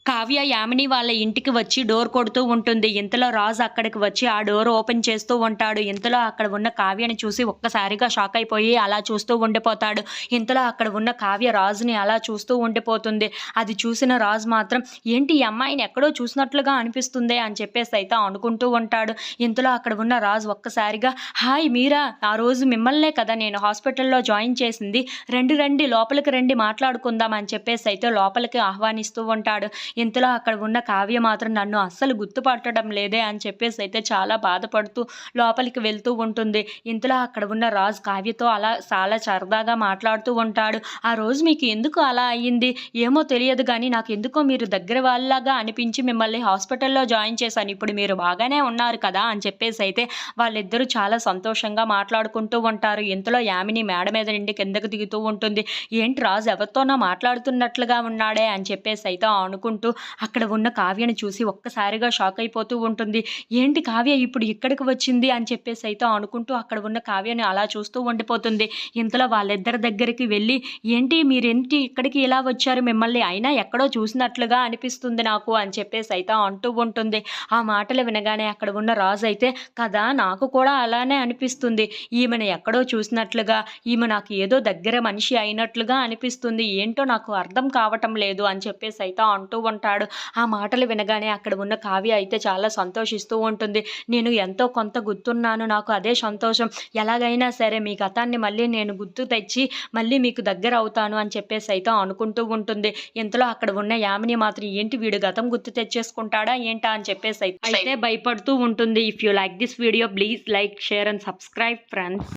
కావ్య యామిని వాళ్ళ ఇంటికి వచ్చి డోర్ కొడుతూ ఉంటుంది. ఇంతలో రాజు అక్కడికి వచ్చి ఆ డోర్ ఓపెన్ చేస్తూ ఉంటాడు. ఇంతలో అక్కడ ఉన్న కావ్యని చూసి ఒక్కసారిగా షాక్ అయిపోయి అలా చూస్తూ ఉండిపోతాడు. ఇంతలో అక్కడ ఉన్న కావ్య రాజుని అలా చూస్తూ ఉండిపోతుంది. అది చూసిన రాజు మాత్రం ఏంటి ఈ అమ్మాయిని ఎక్కడో చూసినట్లుగా అనిపిస్తుంది అని చెప్పేసి అయితే అనుకుంటూ ఉంటాడు. ఇంతలో అక్కడ ఉన్న రాజు ఒక్కసారిగా హాయ్ మీరా, ఆ రోజు మిమ్మల్నే కదా నేను హాస్పిటల్లో జాయిన్ చేసింది, రండి లోపలికి రండి మాట్లాడుకుందాం అని చెప్పేసి అయితే లోపలికి ఆహ్వానిస్తూ ఉంటాడు. ఇంతలో అక్కడ ఉన్న కావ్య మాత్రం నన్ను అస్సలు గుర్తుపట్టడం లేదే అని చెప్పేసి అయితే చాలా బాధపడుతూ లోపలికి వెళ్తూ ఉంటుంది. ఇంతలో అక్కడ ఉన్న రాజు కావ్యతో అలా చాలా సరదాగా మాట్లాడుతూ ఉంటాడు. ఆ రోజు మీకు ఎందుకు అలా అయ్యింది ఏమో తెలియదు కానీ నాకు ఎందుకో మీరు దగ్గర వాళ్ళలాగా అనిపించి మిమ్మల్ని హాస్పిటల్లో జాయిన్ చేశాను, ఇప్పుడు మీరు బాగానే ఉన్నారు కదా అని చెప్పేసి అయితే వాళ్ళిద్దరూ చాలా సంతోషంగా మాట్లాడుకుంటూ ఉంటారు. ఇంతలో యామిని మేడ మీద నుండి కిందకు దిగుతూ ఉంటుంది. ఏంటి రాజు ఎవరితోనో మాట్లాడుతున్నట్లుగా ఉన్నాడే అని చెప్పేసి అయితే అనుకుంటూ అక్కడ ఉన్న కావ్యను చూసి ఒక్కసారిగా షాక్ అయిపోతూ ఉంటుంది. ఏంటి కావ్య ఇప్పుడు ఇక్కడికి వచ్చింది అని చెప్పేసి అయితే అనుకుంటూ అక్కడ ఉన్న కావ్యని అలా చూస్తూ ఉండిపోతుంది. ఇంతలో వాళ్ళిద్దరి దగ్గరికి వెళ్ళి ఏంటి మీరేంటి ఇక్కడికి ఇలా వచ్చారు, మిమ్మల్ని అయినా ఎక్కడో చూసినట్లుగా అనిపిస్తుంది నాకు అని చెప్పేసి అయితే అంటూ ఉంటుంది. ఆ మాటలు వినగానే అక్కడ ఉన్న రాజు అయితే కదా నాకు కూడా అలానే అనిపిస్తుంది, ఈమెను ఎక్కడో చూసినట్లుగా, ఈమె నాకు ఏదో దగ్గర మనిషి అయినట్లుగా అనిపిస్తుంది, ఏంటో నాకు అర్థం కావటం లేదు అని చెప్పేసి అయితే అంటూ ఉంటాడు. ఆ మాటలు వినగానే అక్కడ ఉన్న కావ్య అయితే చాలా సంతోషిస్తూ ఉంటుంది. నేను ఎంతో కొంత గుర్తున్నాను, నాకు అదే సంతోషం, ఎలాగైనా సరే మీ గతాన్ని మళ్ళీ నేను గుర్తు తెచ్చి మళ్ళీ మీకు దగ్గర అవుతాను అని చెప్పేసి అయితే అనుకుంటూ ఉంటుంది. ఇంతలో అక్కడ ఉన్న యామిని మాత్రం ఏంటి వీడు గతం గుర్తు తెచ్చేసుకుంటాడా ఏంటా అని చెప్పేసి అయితే భయపడుతూ ఉంటుంది. If you like this video please like, share and subscribe friends.